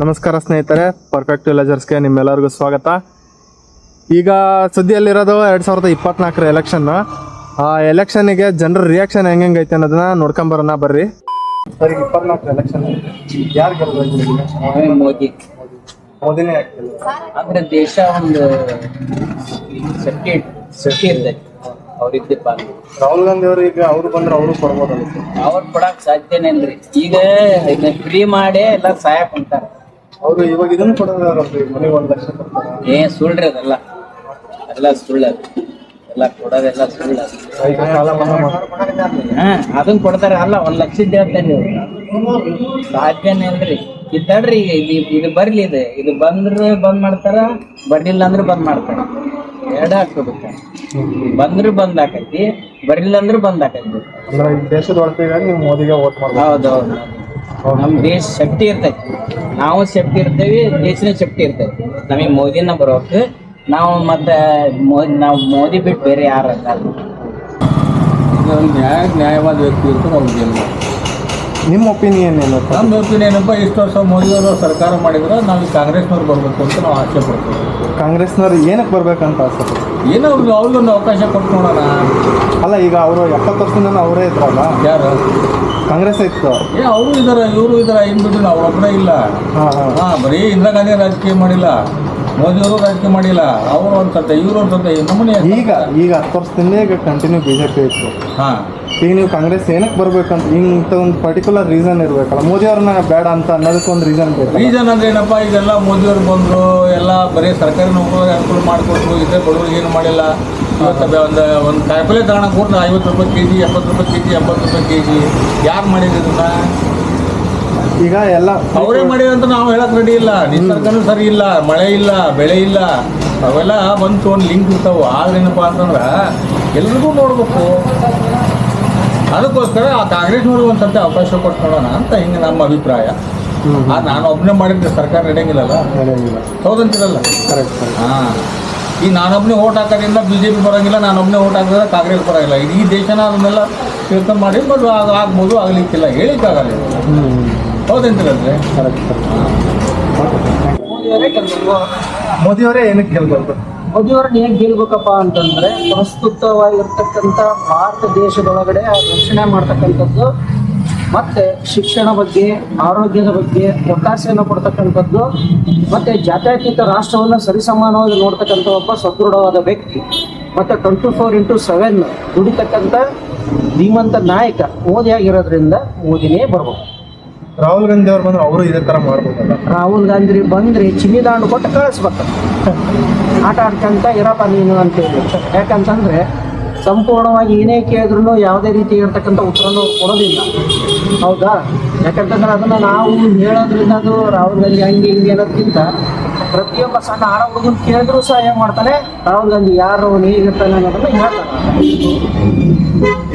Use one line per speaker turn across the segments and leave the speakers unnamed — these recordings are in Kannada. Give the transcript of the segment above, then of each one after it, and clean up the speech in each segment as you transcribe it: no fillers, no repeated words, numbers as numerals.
ನಮಸ್ಕಾರ ಸ್ನೇಹಿತರೆ, ಪರ್ಫೆಕ್ಟ್ ವಿಲೇಜರ್ಸ್ಗೆ ನಿಮ್ಮೆಲ್ಲರಿಗೂ ಸ್ವಾಗತ. ಈಗ ಸುದ್ದಿಯಲ್ಲಿರೋದು 2024 ಎಲೆಕ್ಷನ್. ಆ ಎಲೆಕ್ಷನ್ಗೆ ಜನರ ರಿಯಾಕ್ಷನ್ ಹೆಂಗೈತೆ ಅನ್ನೋದನ್ನ ನೋಡ್ಕೊಂಬರೋಣ ಬರ್ರಿ. ಸರಿ, 24 ಎಲೆಕ್ಷನ್ ಯಾರು ಗೆಲ್ಬೇಕು? ಮೋದಿನೇ
ಅಂದ್ರೆ ದೇಶ ಒಂದು ಶಕ್ತಿ ಇರ್ತೈತಿ ಅವ್ರಿದ್ದಪ್ಪ.
ರಾಹುಲ್ ಗಾಂಧಿ ಅವರು ಈಗ ಅವ್ರು ಬಂದ್ರೆ ಅವರು ಕೊಡ್ಬೋದಲ್ಲ?
ಅವ್ರು ಕೊಡಕ್ ಸಾಧ್ಯನೇ ಇಲ್ರಿ. ಈಗ ಫ್ರೀ ಮಾಡಿ ಎಲ್ಲ ಸಹಾಯ ಕುಂತಾರ.
ಅವರು ಇವಾಗ ಇದನ್ನ ಕೊಡೋದಾರಲ್ರಿ, ಮನೆಗೆ 1 ಲಕ್ಷ ಕೊಡ್ತಾರ.
ಸುಳ್ಳ್ರಿ ಅದೆಲ್ಲ, ಎಲ್ಲ ಸುಳ್ಳು. ಎಲ್ಲ ಕೊಡೋದೆಲ್ಲ ಸುಳ್ಳು.
ಈಗ ಸಾಲ ಮನ್ನಾ ಮಾಡ್ತಾರೆ.
ಅದನ್ನ ಕೊಡ್ತಾರ. ಅಲ್ಲ 1 ಲಕ್ಷದ ಹೇಳ್ತೇನೆ, ಸಾಧ್ಯನೇ ಇಲ್ರಿ. ಇದ್ದಾಡ್ರಿ ಇದು ಬರ್ಲಿ, ಇದು ಬಂದ್ರೆ ಬಂದ್ ಮಾಡ್ತಾರ, ಬರ್ಲಿಲ್ಲ ಅಂದ್ರೆ ಬಂದ್ ಮಾಡ್ತಾರ. ಎರಡೇ ಹಾಕ್ಬೇಕು. ಬಂದ್ರೆ ಬಂದ್ ಆಕೈತಿ, ಬರ್ಲಿಲ್ಲ ಅಂದ್ರೆ ಬಂದ್ ಆಕೈತಿ.
ಅಂದ್ರೆ ಈ ದೇಶದ ಒಳಗಾಗಿ ನೀವು ಮೋದಿಗೆ ವೋಟ್ ಮಾಡ್ಬೋದು.
ಹೌದೌದು. ನಮ್ ದೇಶ ಶಕ್ತಿ ಇರ್ತೈತಿ, ನಾವು ಶಕ್ತಿ ಇರ್ತೇವಿ, ದೇಶನ ಶಕ್ತಿ ಇರ್ತೈತಿ. ನಮಗೆ ಮೋದಿನ ಬರೋಕೆ ನಾವು ಮತ್ತೆ ನಾವು ಮೋದಿ ಬಿಟ್ಟು ಬೇರೆ ಯಾರು ನ್ಯಾಯವಾದ ವ್ಯಕ್ತಿ ಇರ್ತಾರೆ ಅವ್ರಿಗೆ.
ನಿಮ್ಮ ಒಪಿನಿಯನ್ ಏನು?
ನಮ್ಮ ಒಪಿನಿಯನ್ ಏನಪ್ಪ, ಇಷ್ಟು ವರ್ಷ ಮೋದಿಯವರು ಸರ್ಕಾರ ಮಾಡಿದ್ರೆ ನಾವು ಕಾಂಗ್ರೆಸ್ನವ್ರು ಬರ್ಬೇಕು ಅಂತ ನಾವು ಆಸೆ ಪಡ್ತೀವಿ.
ಕಾಂಗ್ರೆಸ್ನವ್ರು ಏನಕ್ಕೆ ಬರ್ಬೇಕಂತ ಆಸೆ?
ಏನೋ ಅವ್ರಿಗೊಂದು ಅವಕಾಶ ಕೊಟ್ಟು ನೋಡೋಣ.
ಅಲ್ಲ, ಈಗ ಅವರು 70 ವರ್ಷದಿಂದ ಅವರೇ ಇದ್ರಲ್ಲ,
ಯಾರು
ಕಾಂಗ್ರೆಸ್ ಇತ್ತು.
ಅವರು ಇದಾರೆ, ಇವರು ಇದಾರೆ, ಇನ್ಬಿಟ್ಟು ಅವ್ರೊಬ್ಬರೇ ಇಲ್ಲ. ಬರೀ ಇಂದಿರಾ ಗಾಂಧಿ ರಾಜಕೀಯ ಮಾಡಿಲ್ಲ, ಮೋದಿಯವರು ರಾಜಕೀಯ ಮಾಡಿಲ್ಲ. ಅವರು ಒಂದ್ಸತ್ತೆ, ಇವರು ಒಂದ್ಸತ್ತೆ, ನಮ್ಮನೆ
ಈಗ 10 ವರ್ಷದಿಂದ ಈಗ ಕಂಟಿನ್ಯೂ ಬಿಜೆಪಿ ಇತ್ತು. ಈಗ ನೀವು ಕಾಂಗ್ರೆಸ್ ಏನಕ್ಕೆ ಬರ್ಬೇಕಂತ ಇಂಥ ಒಂದು ಪರ್ಟಿಕ್ಯುಲರ್ ರೀಸನ್ ಇರ್ಬೇಕಲ್ಲ? ಮೋದಿ ಅವ್ರನ್ನ ಬೇಡ ಅಂತ ಅನ್ನೋದಕ್ಕೆ ಒಂದು ರೀಸನ್ ಬೇಕು.
ರೀಸನ್ ಅಂದ್ರೆ ಏನಪ್ಪ, ಇದೆಲ್ಲ ಮೋದಿಯವ್ರು ಬಂದರು, ಎಲ್ಲ ಬರೀ ಸರ್ಕಾರಿ ನೌಕರಿ ಅನುಕೂಲ ಮಾಡಿಕೊಟ್ರು. ಇದ್ರೆ ಬಡವರಿಗೆ ಏನು ಮಾಡಿಲ್ಲ. ಇವತ್ತು ಒಂದು ಕಾಯಿಪಲ್ಲೆ ತಗೊಳಕ್ಕೆ ಹೋದ್ರೆ 50 ರೂಪಾಯಿ ಕೆಜಿ, 70 ರೂಪಾಯಿ ಕೆಜಿ, 80 ರೂಪಾಯಿ ಕೆಜಿ. ಯಾರು ಮಾಡಿದ್ರನ್ನ?
ಈಗ ಎಲ್ಲ
ಅವರೇ ಮಾಡಿದ್ರು ಅಂತ ನಾವು ಹೇಳಕ್ ರೆಡಿ ಇಲ್ಲ. ನಿಸರ್ಗನೂ ಸರಿ ಇಲ್ಲ, ಮಳೆ ಇಲ್ಲ, ಬೆಳೆ ಇಲ್ಲ, ಅವೆಲ್ಲ ಒಂದು ಲಿಂಕ್ ಇರ್ತಾವೆ. ಆದ್ರೆ ಏನಪ್ಪ ಅಂತಂದ್ರೆ ಎಲ್ರಿಗೂ ನೋಡ್ಬೇಕು. ಅದಕ್ಕೋಸ್ಕರ ಆ ಕಾಂಗ್ರೆಸ್ನವ್ರಿಗೆ ಒಂದ್ಸತಿ ಅವಕಾಶ ಕೊಟ್ಟು ನೋಡೋಣ ಅಂತ ಹಿಂಗೆ ನಮ್ಮ ಅಭಿಪ್ರಾಯ. ನಾನು ಒಬ್ಬನೇ ಮಾಡಿದ್ರೆ ಸರ್ಕಾರ ನಡೆಯಂಗಿಲ್ಲಲ್ಲ, ಹೌದಂತಿರಲ್ಲ?
ಕರೆಕ್ಟ್.
ಈಗ ನಾನೊಬ್ಬನೇ ಓಟ್ ಹಾಕೋದ್ರಿಂದ BJP ಬರೋಂಗಿಲ್ಲ, ನಾನೊಬ್ಬನೇ ಓಟ್ ಹಾಕಿದ್ರೆ ಕಾಂಗ್ರೆಸ್ ಬರೋಂಗಿಲ್ಲ. ಈ ದೇಶನ ಅದನ್ನೆಲ್ಲ ತಿಳ್ಕೊಂಡು ಮಾಡಿ ಬಟ್ ಆಗ್ಬೋದು, ಆಗ್ಲಿಕ್ಕಿಲ್ಲ, ಹೇಳಿಕ್ಕಾಗಲ್ಲ. ಹೌದಂತಿರಲ್ರಿ?
ಕರೆಕ್ಟ್. ಮೋದಿಯವರೇ ಏನಕ್ಕೆ ಗೆಲ್ಬೇಕು?
ಮೋದಿಯವ್ರನ್ನ ಹೇಗೆ ಗೆಲ್ಬೇಕಪ್ಪ ಅಂತಂದ್ರೆ, ಪ್ರಸ್ತುತವಾಗಿರ್ತಕ್ಕಂಥ ಭಾರತ ದೇಶದೊಳಗಡೆ ರಕ್ಷಣೆ ಮಾಡ್ತಕ್ಕಂಥದ್ದು, ಮತ್ತೆ ಶಿಕ್ಷಣ ಬಗ್ಗೆ, ಆರೋಗ್ಯದ ಬಗ್ಗೆ ಒತ್ತಾಸೆಯನ್ನು ಕೊಡ್ತಕ್ಕಂಥದ್ದು, ಮತ್ತೆ ಜಾತ್ಯತೀತ ರಾಷ್ಟ್ರವನ್ನು ಸರಿಸಮಾನವಾಗಿ ನೋಡ್ತಕ್ಕಂಥ ಒಬ್ಬ ಸದೃಢವಾದ ವ್ಯಕ್ತಿ, ಮತ್ತೆ 24x7 ದುಡಿತಕ್ಕಂಥ ಧೀಮಂತ ನಾಯಕ ಮೋದಿ ಆಗಿರೋದ್ರಿಂದ ಮೋದಿನೇ ಬರ್ಬೋದು.
ರಾಹುಲ್ ಗಾಂಧಿ ಅವ್ರು ಬಂದ್ರೆ ಅವರು ಇದೇ ಥರ ಮಾಡ್ಬೋದಲ್ಲ?
ರಾಹುಲ್ ಗಾಂಧಿ ಬಂದ್ರೆ ಚಿನ್ನಿ ದಾಂಡು ಕೊಟ್ಟು ಕಳಿಸ್ಬೇಕು. ಆಟ ಆಡ್ಕೊಂತ ಇರಪ್ಪ ನೀನು ಅಂತೇಳಿ. ಯಾಕಂತಂದ್ರೆ ಸಂಪೂರ್ಣವಾಗಿ ಏನೇ ಕೇಳಿದ್ರು ಯಾವುದೇ ರೀತಿ ಇರ್ತಕ್ಕಂಥ ಉತ್ತರನೂ ಕೊಡೋದಿಲ್ಲ. ಹೌದಾ? ಯಾಕಂತಂದ್ರೆ ಅದನ್ನು ನಾವು ಹೇಳೋದ್ರಿಂದ ಅದು ರಾಹುಲ್ ಗಾಂಧಿ ಹಂಗೆ ಹಿಂಗೆ ಅನ್ನೋದಕ್ಕಿಂತ ಪ್ರತಿಯೊಬ್ಬ ಸಣ್ಣ ಆಡ ಹುಡುಗನ ಕೇಳಿದ್ರು ಸಹ ಏನು ಮಾಡ್ತಾನೆ, ರಾಹುಲ್ ಗಾಂಧಿ ಯಾರು, ಹೇಗಿರ್ತಾನೆ ಅನ್ನೋದನ್ನ ಹೇಳ್ತಾನೆ.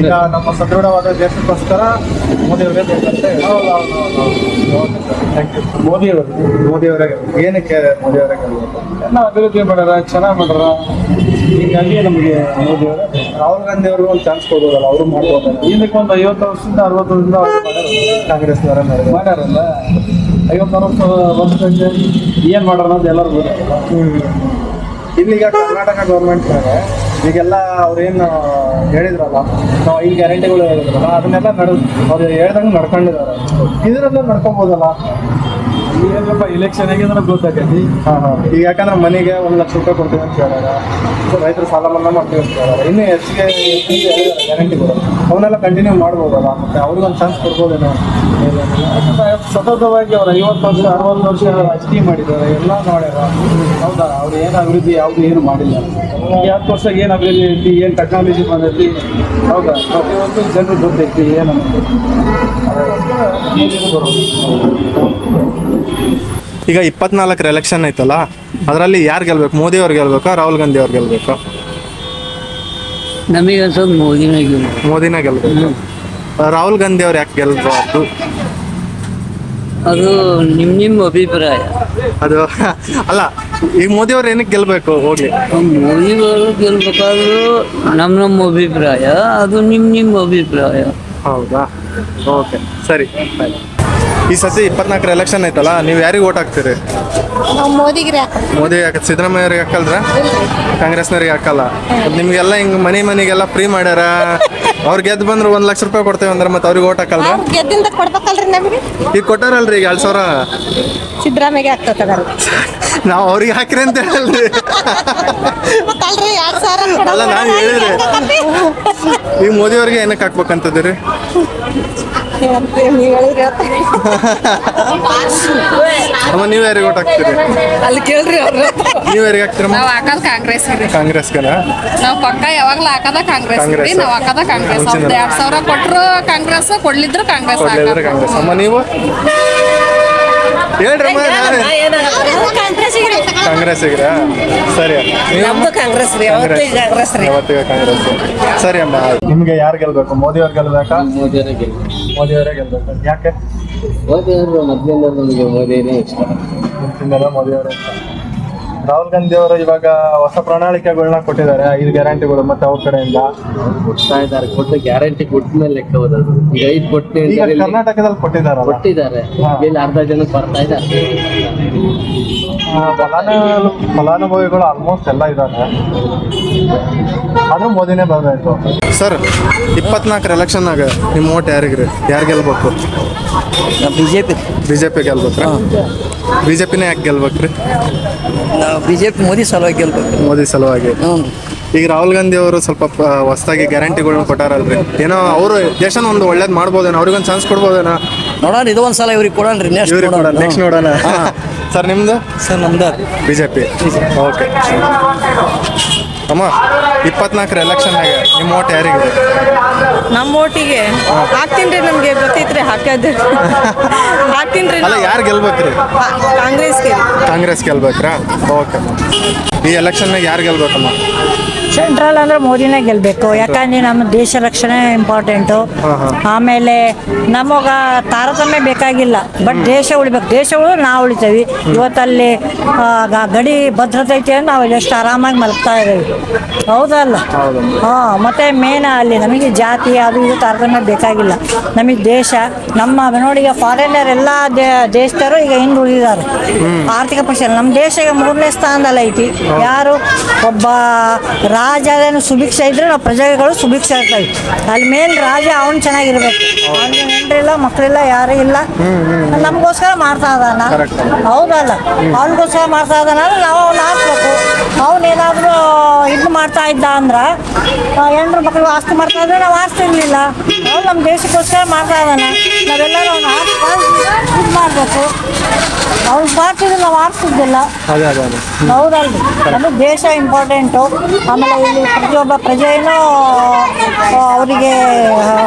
ಈಗ ನಮ್ಮ ಸದೃಢವಾದ ದೇಶಕ್ಕೋಸ್ಕರ ಮೋದಿಯವರೇ ಬೇಕಂತೆ. Thank you. ಮೋದಿಯವರೇ ಏನಕ್ಕೆ ಮೋದಿಯವರೇ ಗೆಲ್ಬೇಕು?
ಎಲ್ಲ ಅಭಿವೃದ್ಧಿ ಮಾಡ್ಯಾರ, ಚೆನ್ನಾಗಿ ಮಾಡ್ಯಾರ. ಹೀಗಾಗಿ ನಮಗೆ ಮೋದಿಯವರೇ.
ರಾಹುಲ್ ಗಾಂಧಿ ಅವ್ರಿಗೂ ಒಂದು ಚಾನ್ಸ್ ಕೊಡ್ಬೋದಲ್ಲ? ಅವರು ಮಾಡ್ಬೋದಲ್ಲ?
ಇದಕ್ಕೆ ಒಂದು 50 ವರ್ಷದಿಂದ 60 ವರ್ಷದಿಂದ ಅವ್ರು
ಕಾಂಗ್ರೆಸ್ನವರೇ
ಮಾಡ್ಯಾರಲ್ಲ. 50 ವರ್ಷಕ್ಕೆ ಏನು ಮಾಡ್ಯಾರ ಅನ್ನೋದು ಎಲ್ಲರೂ ಗೊತ್ತಿಲ್ಲ.
ಇಲ್ಲಿಗ ಕರ್ನಾಟಕ ಗೌರ್ಮೆಂಟ್ನಾಗ ಈಗೆಲ್ಲ ಅವ್ರೇನು ಹೇಳಿದ್ರಲ್ಲ, ನಾವು 5 ಗ್ಯಾರಂಟಿಗಳು ಹೇಳಿದ್ರಲ್ಲ, ಅದನ್ನೆಲ್ಲ ಅವ್ರು ಹೇಳ್ದಂಗೆ ನಡ್ಕೊಂಡಿದ್ದಾರೆ. ಇದನ್ನೆಲ್ಲ ನಡ್ಕೊಬೋದಲ್ಲ?
ಏನಪ್ಪ, ಎಲೆಕ್ಷನ್ ಆಗಿದ್ರೆ ಗೊತ್ತಾಗೈತಿ.
ಈಗ ಯಾಕಂದ್ರೆ ಮನೆಗೆ 1 ಲಕ್ಷ ರೂಪಾಯಿ ಕೊಡ್ತೀವಿ ಅಂತ ಹೇಳ್ಯಾರ, ರೈತರು ಸಾಲ ಮನ್ನಾ ಮಾಡ್ತೀವಿ ಅಂತ ಹೇಳ್ಯಾರ, ಇನ್ನೂ ಹೆಚ್ಚಿಗೆ ಗ್ಯಾರಂಟಿಗಳು ಅವನ್ನೆಲ್ಲ ಕಂಟಿನ್ಯೂ ಮಾಡ್ಬೋದಲ್ಲ? ಮತ್ತೆ ಅವ್ರಿಗೊಂದು ಚಾನ್ಸ್ ಕೊಡ್ಬೋದೇನೋ?
ಸತತವಾಗಿ ಅವ್ರು 50 ವರ್ಷ 60 ವರ್ಷ ರಾಜಕೀಯ ಮಾಡಿದ್ದಾರೆ, ಎಲ್ಲ ಮಾಡ್ಯಾರ. ಹೌದಾ? ಅವ್ರು ಏನು ಅಭಿವೃದ್ಧಿ ಯಾವುದು ಏನು ಮಾಡಿಲ್ಲ. 10 ವರ್ಷ ಏನು ಅಭಿವೃದ್ಧಿ ಐತಿ, ಏನು ಟೆಕ್ನಾಲಜಿ ಬಂದೈತಿ, ಹೌದಾ? ಪ್ರತಿಯೊಂದು ಜನರು ಗೊತ್ತೈತಿ ಏನು.
ಈಗ 24 ಎಲೆಕ್ಷನ್ ಐತಲ್ಲ, ಅದರಲ್ಲಿ ಯಾರು ಗೆಲ್ಬೇಕು? ಮೋದಿ ಅವ್ರು ಗೆಲ್ಬೇಕಾ, ರಾಹುಲ್ ಗಾಂಧಿ ಅವ್ರು ಗೆಲ್ಬೇಕಾ?
ನಮಗೆ ಅನ್ಸೋದು
ಮೋದಿನೇ ಗೆಲ್ಬೇಕು. ರಾಹುಲ್ ಗಾಂಧಿ ಅವ್ರು ಯಾಕೆ ಗೆಲ್ಬಾರ್ದು?
ಅದು ನಿಮ್ಮ ಅಭಿಪ್ರಾಯ.
ಅದು ಅಲ್ಲ, ಈಗ ಮೋದಿ ಅವ್ರು ಏನಕ್ಕೆ ಗೆಲ್ಬೇಕು? ಹೋಗ್ಲಿ,
ಮೋದಿಯವರು ಗೆಲ್ಬೇಕಾದ್ರೂ ನಮ್ಮ ಅಭಿಪ್ರಾಯ, ಅದು ನಿಮ್ಮ ಅಭಿಪ್ರಾಯ.
ಹೌದಾ? ಓಕೆ, ಸರಿ, ಬಾಯ್. ಈ ಸತಿ 24 ಎಲೆಕ್ಷನ್ ಐತಲ್ಲ, ನೀವು ಯಾರಿಗೆ ಓಟ್ ಹಾಕ್ತೀರಿ?
ನಾವು ಮೋದಿಗೆ
ಮೋದಿ ಹಾಕ ಸಿದ್ದರಾಮಯ್ಯವ್ರಿಗೆ ಹಾಕಲ್ರ? ಕಾಂಗ್ರೆಸ್ನವ್ರಿಗೆ ಹಾಕಲ್ಲ. ನಿಮ್ಗೆಲ್ಲ ಹಿಂಗೆ ಮನೆಗೆಲ್ಲ ಫ್ರೀ ಮಾಡ್ಯಾರ. ಅವ್ರು ಗೆದ್ದು ಬಂದ್ರೆ 1 ಲಕ್ಷ ರೂಪಾಯಿ ಕೊಡ್ತೇವೆ ಅಂದ್ರೆ ಮತ್ತೆ ಅವ್ರಿಗೆ ಓಟ್ ಹಾಕಲ್ರ?
ಗೆದ್ದಿಂದ ಕೊಡ್ಬೇಕಲ್ರಿ ನಮಗೆ.
ಈಗ ಕೊಟ್ಟಾರಲ್ರಿ ಈಗ 2,000.
ಸಿದ್ದರಾಮಯ್ಯ ಆಗ್ತದ
ನಾವು ಅವ್ರಿಗೆ ಹಾಕಿರಿ ಅಂತ ಹೇಳಲ್ರಿ.
ಮತ್ತಲ್ರಿ 2,000
ಅಲ್ಲ ನಾನು ಹೇಳಿದ್ರಿ ಈಗ ಮೋದಿ ಅವ್ರಿಗೆ ಏನಕ್ಕೆ ಹಾಕ್ಬೇಕಂತದಿರಿ?
ನೀವು ಹೇಳಿದ್ರಿ
ಅಮ್ಮ ನೀವು ಯಾರಿಗೆ ಓಟ್ ಹಾಕ್ತೀರಿ?
ಅಲ್ಲಿ ಕೇಳ್ರಿ ಅವ್ರು.
ನೀವು ಯಾರಿಗೆ ಹಾಕ್ತೀರಮ್ಮ?
ನಾವು ಹಾಕೋದು ಕಾಂಗ್ರೆಸ್ ರೀ.
ಕಾಂಗ್ರೆಸ್ಗೆನ?
ನಾವು ಪಕ್ಕ ಯಾವಾಗ್ಲೂ ಹಾಕೋದ ಕಾಂಗ್ರೆಸ್ ರೀ. ನಾವು ಹಾಕೋದ ಕಾಂಗ್ರೆಸ್. 2,000 ಕೊಟ್ಟರು ಕಾಂಗ್ರೆಸ್, ಕೊಡ್ಲಿದ್ರು ಕಾಂಗ್ರೆಸ್.
ಕೊಡ್ಲಿದ್ರೆ ಕಾಂಗ್ರೆಸ್. ಅಮ್ಮ ನೀವು ಹೇಳ್ರಮ್ಮ. ಕಾಂಗ್ರೆಸ್ಸಿಗ್ರಾ? ಸರಿ.
ಕಾಂಗ್ರೆಸ್ ರೀ. ಕಾಂಗ್ರೆಸ್ ರೀ.
ಯಾವತ್ತಿಗೆ ಕಾಂಗ್ರೆಸ್. ಸರಿ ಅಮ್ಮ. ನಿಮ್ಗೆ ಯಾರು ಗೆಲ್ಬೇಕು? ಮೋದಿ ಅವ್ರು ಗೆಲ್ಬೇಕಾ? ಮೋದಿಯವರೇ ಗೆಲ್ಬೇಕು. ಯಾಕೆ?
ಮೋದಿ ಅವರು ಮೊದಲಿಂದ ನಮಗೆ ಮೋದಿನೇ ಇಷ್ಟ.
ಮೋದಿ ಅವರೇ ಇಷ್ಟ. ರಾಹುಲ್ ಗಾಂಧಿ ಅವರು ಇವಾಗ ಹೊಸ ಪ್ರಣಾಳಿಕೆಗಳನ್ನ ಕೊಟ್ಟಿದ್ದಾರೆ, 5 ಗ್ಯಾರಂಟಿಗಳು ಮತ್ತೆ ಅವ್ರ ಕಡೆಯಿಂದ
ಕೊಡ್ತಾ ಇದ್ದಾರೆ. ಕೊಟ್ಟು ಗ್ಯಾರಂಟಿ ಕೊಟ್ಟ ಮೇಲೆ ಲೆಕ್ಕ ಬರೋದು. ಈಗ 5 ಕೊಟ್ಟು
ಈಗ ಕರ್ನಾಟಕದಲ್ಲಿ ಕೊಟ್ಟಿದ್ದಾರೆ.
ಇಲ್ಲಿ ಅರ್ಧ ಜನಕ್ಕೆ ಬರ್ತಾ ಇದ್ದಾರೆ.
ಫಲಾನುಭವಿಗಳು ಆಲ್ಮೋಸ್ಟ್ ಎಲ್ಲ ಇದ್ದಾರೆ. ಆದ್ರೂ ಮೋದಿನೇ ಬರಬೇಕು. ಸರ್, 24 ಎಲೆಕ್ಷನ್ನಾಗ ನಿಮ್ಮ ಓಟ್ ಯಾರಿಗ್ರಿ? ಯಾರು ಗೆಲ್ಬೇಕು? ಬಿಜೆಪಿ ಗೆಲ್ಬೇಕ್ರಿ? ಬಿಜೆಪಿನೇ ಯಾಕೆ ಗೆಲ್ಬೇಕ್ರಿ?
ಬಿಜೆಪಿ ಮೋದಿ ಸಲುವಾಗಿ ಗೆಲ್ಬೇಕು.
ಮೋದಿ ಸಲುವಾಗಿ. ಈಗ ರಾಹುಲ್ ಗಾಂಧಿ ಅವರು ಸ್ವಲ್ಪ ಹೊಸದಾಗಿ ಗ್ಯಾರಂಟಿಗಳನ್ನ ಕೊಟ್ಟಾರಲ್ರಿ, ಏನೋ ಅವರು ದೇಶನ ಒಂದು ಒಳ್ಳೇದು ಮಾಡ್ಬೋದೇನೋ, ಅವ್ರಿಗೊಂದು ಚಾನ್ಸ್ ಕೊಡ್ಬೋದೇನೋ?
ನೋಡೋಣ, ಇದು ಒಂದ್ಸಲ ಇವ್ರಿಗೆ ಕೊಡೋಣ್ರಿ.
ನೆಕ್ಸ್ಟ್ ನೋಡೋಣ. ಸರ್ ನಿಮ್ದು?
ಸರ್ ನಮ್ದು
ಬಿಜೆಪಿ. ಓಕೆ ಅಮ್ಮ, 24 ಎಲೆಕ್ಷನ್ನಾಗ ನಿಮ್ಮ ಓಟ್ ಯಾರಿಗೆ?
ನಮ್ಮ ಓಟಿಗೆ ಹಾಕ್ತೀನಿ. ನಮ್ಗೆ ಗೊತ್ತೈತ್ರಿ ಹಾಕೋದು. ಹಾಕ್ತೀನಿ.
ಅಲ್ಲ, ಯಾರು ಗೆಲ್ಬೇಕ್ರಿ?
ಕಾಂಗ್ರೆಸ್ಗೆ.
ಕಾಂಗ್ರೆಸ್ ಗೆಲ್ಬೇಕ್ರಾ? ಓಕೆ. ಈ ಎಲೆಕ್ಷನ್ನಾಗ ಯಾರು ಗೆಲ್ಬೇಕಮ್ಮ?
ಸೆಂಟ್ರಲ್ ಅಂದ್ರೆ ಮೋದಿನೇ ಗೆಲ್ಲಬೇಕು. ಯಾಕಂದ್ರೆ ನಮ್ಮ ದೇಶ ರಕ್ಷಣೆ ಇಂಪಾರ್ಟೆಂಟು. ಆಮೇಲೆ ನಮಗ ತಾರತಮ್ಯ ಬೇಕಾಗಿಲ್ಲ, ಬಟ್ ದೇಶ ಉಳಿಬೇಕು. ದೇಶ ಉಳಿದು ನಾವು ಉಳಿತೇವೆ. ಇವತ್ತಲ್ಲಿ ಗಡಿ ಭದ್ರತೆ ಐತೆ ಅಂದ್ರೆ ನಾವು ಎಷ್ಟು ಆರಾಮಾಗಿ ಮಲಗ್ತಾ ಇದ್ದೇವೆ. ಹೌದಲ್ಲ? ಮತ್ತೆ ಮೇನ್ ಅಲ್ಲಿ ನಮಗೆ ಜಾತಿ ಅದು ಇದು ತಾರತಮ್ಯ ಬೇಕಾಗಿಲ್ಲ. ನಮಗೆ ದೇಶ ನಮ್ಮ ನೋಡಿ, ಈಗ ಫಾರಿನರ್ ಎಲ್ಲ ದೇಶದವರು ಈಗ ಹಿಂದುಳಿದಿದ್ದಾರೆ ಆರ್ಥಿಕ ಪಕ್ಷ. ನಮ್ಮ ದೇಶ ಈಗ 3ನೇ ಸ್ಥಾನದಲ್ಲಿ ಐತಿ. ಯಾರು? ಒಬ್ಬ ರಾಜ ಸುಭಿಕ್ಷ ಇದ್ರೆ ನಾವು ಪ್ರಜೆಗಳು ಸುಭಿಕ್ಷ ಇರ್ತೇವೆ. ಅಲ್ಲಿ ಮೇನ್ ರಾಜ ಅವನು ಚೆನ್ನಾಗಿರ್ಬೇಕು. ಅವ್ನಿಗೆ ಹೆಂಡ್ರಿಲ್ಲ, ಮಕ್ಕಳಿಲ್ಲ, ಯಾರು ಇಲ್ಲ. ನಮಗೋಸ್ಕರ ಮಾಡ್ತಾ ಇದ್ದಾನ. ಹೌದಲ್ಲ? ಅವನಿಗೋಸ್ಕರ ಮಾಡ್ತಾ ಇದ್ದಾನ ಅಂದ್ರೆ ನಾವು ಅವ್ನು ಹಾಕ್ಬೇಕು. ಅವನೇನಾದರೂ ಇದು ಮಾಡ್ತಾ ಇದ್ದ ಅಂದ್ರೆ, ಹೆಣ್ರು ಮಕ್ಕಳು ಆಸ್ತಿ ಮಾಡ್ತಾ ಇದ್ರೆ ನಾವು ಆಸ್ತಿರ್ಲಿಲ್ಲ. ಅವ್ನು ನಮ್ಮ ದೇಶಕ್ಕೋಸ್ಕರ ಮಾಡ್ತಾ ಇದ್ದಾನ. ನಾವೆಲ್ಲರೂ ಅವ್ನು ಇದು ಮಾಡಬೇಕು. ಅವ್ನು ಮಾಡ್ತಿದ್ರೆ ನಾವು ಆರಿಸ್ತಿದ್ದಿಲ್ಲ. ಹೌದಲ್ರಿ? ನಮಗೆ ದೇಶ ಇಂಪಾರ್ಟೆಂಟು. ಆಮೇಲೆ ಇಲ್ಲಿ ಪ್ರತಿಯೊಬ್ಬ ಪ್ರಜೆಯೂ ಅವರಿಗೆ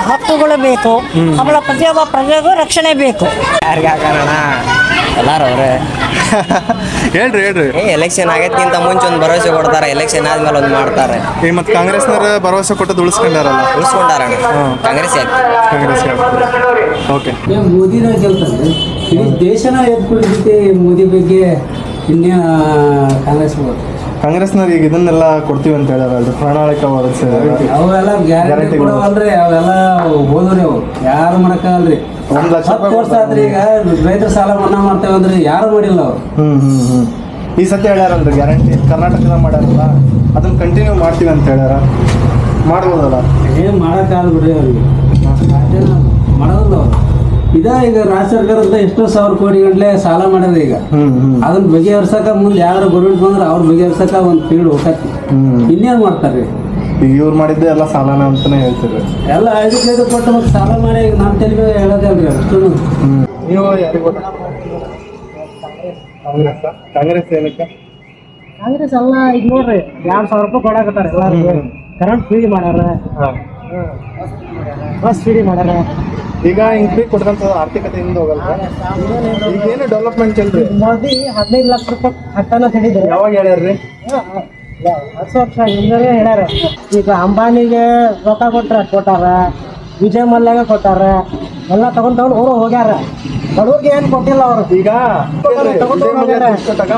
ಹಕ್ಕುಗಳು ಬೇಕು. ಆಮೇಲೆ ಪ್ರತಿಯೊಬ್ಬ ಪ್ರಜೆಗೂ ರಕ್ಷಣೆ ಬೇಕು.
ಯಾರಿಗೆ ಹಾಕೋಣ? ಎಲ್ಲಾರು ಅವ್ರೆ.
ಹೇಳ್ರಿ.
ಎಲೆಕ್ಷನ್ ಆಗಕ್ಕಿಂತ ಮುಂಚೆ ಒಂದು ಭರವಸೆ ಕೊಡ್ತಾರೆ, ಎಲೆಕ್ಷನ್ ಆದ್ಮೇಲೆ ಒಂದು ಮಾಡ್ತಾರೆ.
ಈಗ ಮತ್ತೆ ಕಾಂಗ್ರೆಸ್ನವ್ರ ಭರವಸೆ ಕೊಟ್ಟದ್ದು ಉಳಿಸ್ಕೊಂಡಾರಲ್ಲ?
ಉಳಿಸ್ಕೊಂಡಾರಣ. ಕಾಂಗ್ರೆಸ್
ಓಕೆ.
ಮೋದಿನ ಗೆಲ್ತಾರೆ. ಇಡೀ ದೇಶನ ಎದ್ಬಿಟ್ಟಿದೆ ಮೋದಿ ಬಗ್ಗೆ. ಇನ್ನೇನು
ಕಾಂಗ್ರೆಸ್ನವ್ರು ಈಗ ಇದನ್ನೆಲ್ಲ ಕೊಡ್ತೀವಿ ಅಂತ ಹೇಳಾರಲ್ರಿ, ಪ್ರಣಾಳಿಕೆ ಹೊರಡಿಸಿದ್ದಾರೆ.
ಅವೆಲ್ಲ ಗ್ಯಾರಂಟಿ ಕೊಡವಲ್ರಿ. ಅವೆಲ್ಲ ಹೋದ್ರಿ ಅವು ಯಾರು ಮಾಡಕ್ಕಾಗಲ್ರಿ.
1 ಲಕ್ಷ
10 ವರ್ಷ ಆದ್ರಿ. ಈಗ ರೈತರ ಸಾಲ ಮನ್ನಾ ಮಾಡ್ತೇವೆ ಅಂದ್ರೆ ಯಾರು ಮಾಡಿಲ್ಲ ಅವ್ರು.
ಈ ಸತಿ ಹೇಳ್ಯಾರಲ್ರಿ ಗ್ಯಾರಂಟಿ ಕರ್ನಾಟಕದಾಗ ಮಾಡ್ಯಾರಲ್ಲ, ಅದನ್ನ ಕಂಟಿನ್ಯೂ ಮಾಡ್ತೀವಿ ಅಂತ ಹೇಳ್ಯಾರ. ಮಾಡ್ಬೋದಲ್ಲ?
ಏನು ಮಾಡೋಕ್ಕಾಗಲ್ಲ ಬಿಡ್ರಿ ಅವ್ರಿಗೆ. ಮಾಡೋದಿಲ್ಲ ಅವ್ರು. ಈಗ ರಾಜ್ಯ ಸರ್ಕಾರದ ಎಷ್ಟೋ 1,000 ಕೋಟಿ ಗಂಟ್ಲೆ ಸಾಲ ಮಾಡ್ಯಾರ. ಈಗ ಅದನ್ನ ಬಗೆಹರ್ಸಕ ಮುಂದೆ ಯಾರು ಗೌರ್ಮೆಂಟ್ ಬಂದ್ರೆ ಅವ್ರು ಬಗೆಹರ್ಸಕ ಒಂದು ಪೀರಿಯಡ್ ಹೋಗತ್ತೆ. ಇನ್ನೇನು ಮಾಡ್ತಾರೆ?
ಈಗ ಇವ್ರು ಮಾಡಿದ್ದೆ ಎಲ್ಲ ಸಾಲನ ಅಂತಾನೆ ಹೇಳ್ತೀರಿ.
ಎಲ್ಲ 5 ಕೊಟ್ಟು ಮತ್ತೆ ಸಾಲ ಮಾಡಿ ನಮ್ಮ ತಲೆ ಮೇಲೆ ಹೇಳೋದಲ್ರಿ ಅಷ್ಟು.
ನೀವು ಯಾರಿಗೆ ಕಾಂಗ್ರೆಸ್ ಏನಕ್ಕೆ?
ಕಾಂಗ್ರೆಸ್ ಎಲ್ಲ ಈಗ ನೋಡ್ರಿ 2,000 ರೂಪಾಯಿ ಕೊಡಾಕತ್ತಾರ ಎಲ್ಲರಿಗೂ. ಕರೆಂಟ್ ಫ್ರೀ ಮಾಡ್ಯಾರ, ಬಸ್ ಫ್ರೀ ಮಾಡ್ಯಾರ.
ಈಗ ಹಿಂಗ್ ಫ್ರೀ ಕೊಡ್ದಂತ ಆರ್ಥಿಕತೆಯಿಂದ ಹೋಗಲ್ಲ. ಈಗ ಏನು ಡೆವಲಪ್ಮೆಂಟ್ ಇಲ್ರಿ.
ಮೋದಿ 15 ಲಕ್ಷ ರೂಪಾಯಿ ಹಟ್ಟನ ಹೇಳಿದ್ರು.
ಯಾವಾಗ ಹೇಳ್ಯಾರ್ರಿ?
10 ವರ್ಷ ಹಿಂದೆ ಹೇಳ್ಯಾರ. ಈಗ ಅಂಬಾನಿಗೆ ರೊಕ್ಕ ಕೊಟ್ಟಾರ, ವಿಜಯ್ ಮಲ್ಯಾಗ ಕೊಟ್ಟಾರ, ಎಲ್ಲ ತಗೊಂಡು ಹೋಗ್ಯಾರ. ಬಡವ್ರಿಗೆ ಏನು ಕೊಟ್ಟಿಲ್ಲ ಅವರು.
ಈಗ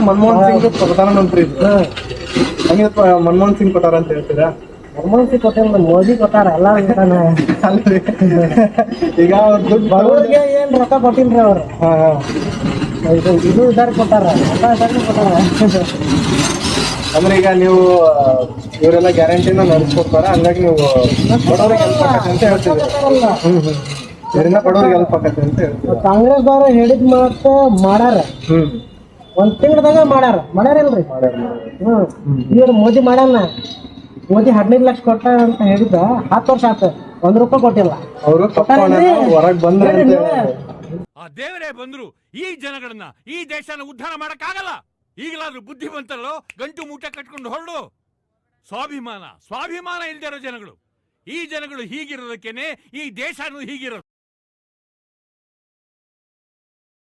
ಮನಮೋಹನ್ ಸಿಂಗ್ ಪ್ರಧಾನಮಂತ್ರಿ ಹಂಗೆ ಮನಮೋಹನ್ ಸಿಂಗ್ ಕೊಟ್ಟಾರ ಅಂತ ಹೇಳ್ತೀರಾ?
ಮನಮೋಹನ್ ಕೊಟ್ಟಿಲ್ಲ, ಮೋದಿ ಕೊಟ್ಟಾರ ಎಲ್ಲ
ಅಲ್ರಿ ಈಗ ಅವ್ರ ದುಡ್ಡು
ಬಡವರಿಗೆ ಏನ್ ರೊಕ್ಕ ಕೊಟ್ಟಿಲ್ರಿ ಅವ್ರು.
ಹಾ ಹಾ
ಇದು ಇದಾರ ಕೊಟ್ಟಾರ, ಎಲ್ಲ ಇದಾರ ಕೊಟ್ಟಾರ.
ಅಂದ್ರೆ ಈಗ ನೀವು ಇವರೆಲ್ಲ ಗ್ಯಾರಂಟಿನ ನಡೆಸ್ಕೊಡ್ತಾರ, ಹಂಗಾಗಿ ನೀವು ಬಡವರಿಗೆ ಹೆಲ್ಪ್ ಆಗತ್ತೆ ಅಂತ ಹೇಳ್ತಿದ್ದೀರಿ.
ಕೊಟ್ಟಾರಲ್ಲ.
ಇದರಿಂದ ಬಡವರಿಗೆ ಹೆಲ್ಪ್ ಆಗತ್ತೆ ಅಂತ ಹೇಳ್ತೀವಿ.
ಕಾಂಗ್ರೆಸ್ದವ್ರು ಹೇಳಿದ ಮಾತು ಮಾಡ್ಯಾರ, ಒಂದ್ ತಿಂಗಳದಾಗ ಮಾಡ್ಯಾರಿಲ್ರಿ. ಇವ್ರು ಮೋದಿ ಮಾಡಲ್ಲ. ಮೋದಿ 15 ಲಕ್ಷ ಕೊಟ್ಟ ಅಂತ ಹೇಳಿದ 10 ವರ್ಷ ಆತ, 1 ರೂಪಾಯಿ ಕೊಟ್ಟಿಲ್ಲ.
ಅವರು ಹೊರಗೆ ಬಂದ್ರೆ
ಆ ದೇವರೇ ಬಂದ್ರು ಈ ಜನಗಳನ್ನ, ಈ ದೇಶನ ಉದ್ಧಾರ ಮಾಡಕ್ಕಾಗಲ್ಲ. ಈಗಲಾದ್ರೂ ಬುದ್ಧಿ ಬಂತಲ್ಲೋ, ಗಂಟು ಮೂಟ ಕಟ್ಕೊಂಡು ಹೊರಡು. ಸ್ವಾಭಿಮಾನ ಇಲ್ದಿರೋ ಜನಗಳು. ಈ ಜನಗಳು ಹೀಗಿರೋದಕ್ಕೇನೆ ಈ ದೇಶನೂ ಹೀಗಿರೋದು.